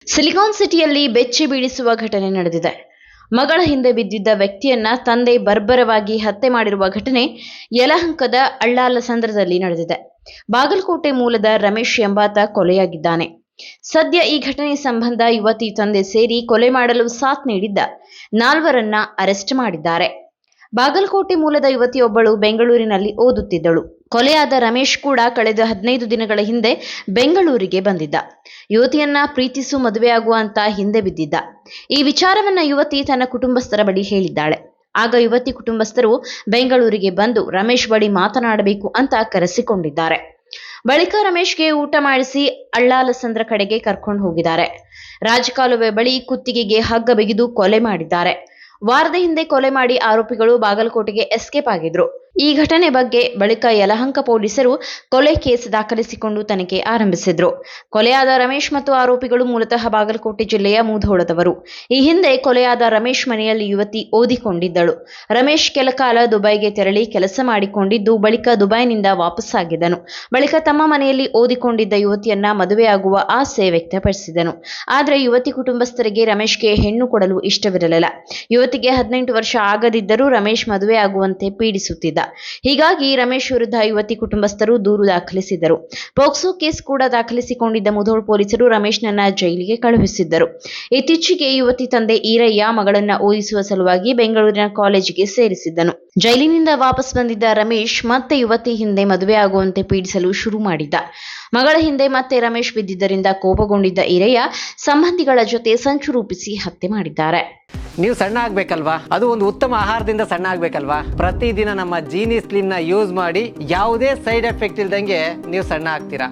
Silicon ಸಿಟಿಯಲ್ಲಿ ಬೆಚ್ಚಿ ಬೀಳಿಸುವ ಘಟನೆ ನಡೆದಿದೆ. ಮಗಳ ಹಿಂದೆ ಬಿದ್ದಿದ್ದ ವ್ಯಕ್ತಿಯನ್ನ ತಂದೆ ಬರ್ಬರವಾಗಿ ಹತ್ಯೆ ಮಾಡಿರುವ ಘಟನೆ ಯಲಹಂಕದ ಅಳ್ಳಾಲಸಂದ್ರದಲ್ಲಿ ನಡೆದಿದೆ. ಬಾಗಲಕೋಟೆ ಮೂಲದ ರಮೇಶ್ ಎಂಬಾತ ಕೊಲೆಯಾಗಿದ್ದಾನೆ. ಸದ್ಯ ಈ ಘಟನೆ ಸಂಬಂಧ ಯುವತಿ ತಂದೆ ಸೇರಿ ಕೊಲೆ ಮಾಡಲು ಸಾಥ್ ನೀಡಿದ್ದ 4ರನ್ನ ಅರೆಸ್ಟ್ ಮಾಡಿದ್ದಾರೆ. ಬಾಗಲಕೋಟೆ ಮೂಲದ ಯುವತಿಯೊಬ್ಬಳು ಬೆಂಗಳೂರಿನಲ್ಲಿ ಓದುತ್ತಿದ್ದಳು. ಕೊಲೆಯಾದ ರಮೇಶ್ ಕೂಡ ಕಳೆದ 15 ದಿನಗಳ ಹಿಂದೆ ಬೆಂಗಳೂರಿಗೆ ಬಂದಿದ್ದ. ಯುವತಿಯನ್ನ ಪ್ರೀತಿಸು ಮದುವೆಯಾಗುವ ಅಂತ ಹಿಂದೆ ಬಿದ್ದಿದ್ದ. ಈ ವಿಚಾರವನ್ನ ಯುವತಿ ತನ್ನ ಕುಟುಂಬಸ್ಥರ ಬಳಿ ಹೇಳಿದ್ದಾಳೆ. ಆಗ ಯುವತಿ ಕುಟುಂಬಸ್ಥರು ಬೆಂಗಳೂರಿಗೆ ಬಂದು ರಮೇಶ್ ಬಳಿ ಮಾತನಾಡಬೇಕು ಅಂತ ಕರೆಸಿಕೊಂಡಿದ್ದಾರೆ. ಬಳಿಕ ರಮೇಶ್ಗೆ ಊಟ ಮಾಡಿಸಿ ಅಳ್ಳಾಲಸಂದ್ರ ಕಡೆಗೆ ಕರ್ಕೊಂಡು ಹೋಗಿದ್ದಾರೆ. ರಾಜಕಾಲುವೆ ಬಳಿ ಕುತ್ತಿಗೆಗೆ ಹಗ್ಗ ಬಿಗಿದು ಕೊಲೆ ಮಾಡಿದ್ದಾರೆ. ವಾರದ ಹಿಂದೆ ಕೊಲೆ ಮಾಡಿ ಆರೋಪಿಗಳು ಬಾಗಲಕೋಟೆಗೆ ಎಸ್ಕೇಪ್ ಆಗಿದ್ರು. ಈ ಘಟನೆ ಬಗ್ಗೆ ಬಳಿಕ ಯಲಹಂಕ ಪೊಲೀಸರು ಕೊಲೆ ಕೇಸ್ ದಾಖಲಿಸಿಕೊಂಡು ತನಿಖೆ ಆರಂಭಿಸಿದ್ರು. ಕೊಲೆಯಾದ ರಮೇಶ್ ಮತ್ತು ಆರೋಪಿಗಳು ಮೂಲತಃ ಬಾಗಲಕೋಟೆ ಜಿಲ್ಲೆಯ ಮುಧೋಳದವರು. ಈ ಹಿಂದೆ ಕೊಲೆಯಾದ ರಮೇಶ್ ಮನೆಯಲ್ಲಿ ಯುವತಿ ಓದಿಕೊಂಡಿದ್ದಳು. ರಮೇಶ್ ಕೆಲಕಾಲ ದುಬೈಗೆ ತೆರಳಿ ಕೆಲಸ ಮಾಡಿಕೊಂಡಿದ್ದು ಬಳಿಕ ದುಬೈನಿಂದ ವಾಪಸ್ಸಾಗಿದ್ದನು. ಬಳಿಕ ತಮ್ಮ ಮನೆಯಲ್ಲಿ ಓದಿಕೊಂಡಿದ್ದ ಯುವತಿಯನ್ನ ಮದುವೆಯಾಗುವ ಆಸೆ ವ್ಯಕ್ತಪಡಿಸಿದನು. ಆದರೆ ಯುವತಿ ಕುಟುಂಬಸ್ಥರಿಗೆ ರಮೇಶ್ಗೆ ಹೆಣ್ಣು ಕೊಡಲು ಇಷ್ಟವಿರಲಿಲ್ಲ. ಯುವತಿಗೆ 18 ವರ್ಷ ಆಗದಿದ್ದರೂ ರಮೇಶ್ ಮದುವೆಯಾಗುವಂತೆ ಪೀಡಿಸುತ್ತಿದ್ದ. ಹೀಗಾಗಿ ರಮೇಶ್ ವಿರುದ್ಧ ಯುವತಿ ಕುಟುಂಬಸ್ಥರು ದೂರು ದಾಖಲಿಸಿದ್ದರು. ಪೋಕ್ಸೋ ಕೇಸ್ ಕೂಡ ದಾಖಲಿಸಿಕೊಂಡಿದ್ದ ಮುಧೋಳ ಪೊಲೀಸರು ರಮೇಶ್ನನ್ನ ಜೈಲಿಗೆ ಕಳುಹಿಸಿದ್ದರು. ಇತ್ತೀಚೆಗೆ ಯುವತಿ ತಂದೆ ಈರಯ್ಯ ಮಗಳನ್ನ ಓದಿಸುವ ಸಲುವಾಗಿ ಬೆಂಗಳೂರಿನ ಕಾಲೇಜಿಗೆ ಸೇರಿಸಿದ್ದನು. ಜೈಲಿನಿಂದ ವಾಪಸ್ ಬಂದಿದ್ದ ರಮೇಶ್ ಮತ್ತೆ ಯುವತಿ ಹಿಂದೆ ಮದುವೆಯಾಗುವಂತೆ ಪೀಡಿಸಲು ಶುರು ಮಾಡಿದ್ದ. ಮಗಳ ಹಿಂದೆ ಮತ್ತೆ ರಮೇಶ್ ಬಿದ್ದಿದ್ದರಿಂದ ಕೋಪಗೊಂಡಿದ್ದ ಈರಯ್ಯ ಸಂಬಂಧಿಗಳ ಜೊತೆ ಸಂಚು ರೂಪಿಸಿ ಹತ್ಯೆ ಮಾಡಿದ್ದಾರೆ. ನೀವು ಸಣ್ಣ ಆಗ್ಬೇಕಲ್ವಾ? ಅದು ಒಂದು ಉತ್ತಮ ಆಹಾರದಿಂದ ಸಣ್ಣ ಆಗ್ಬೇಕಲ್ವಾ? ಪ್ರತಿದಿನ ನಮ್ಮ ಜೀನಿ ಸ್ಲಿಮ್ ನ ಯೂಸ್ ಮಾಡಿ ಯಾವುದೇ ಸೈಡ್ ಎಫೆಕ್ಟ್ ಇಲ್ದಂಗೆ ನೀವು ಸಣ್ಣ ಆಗ್ತೀರಾ.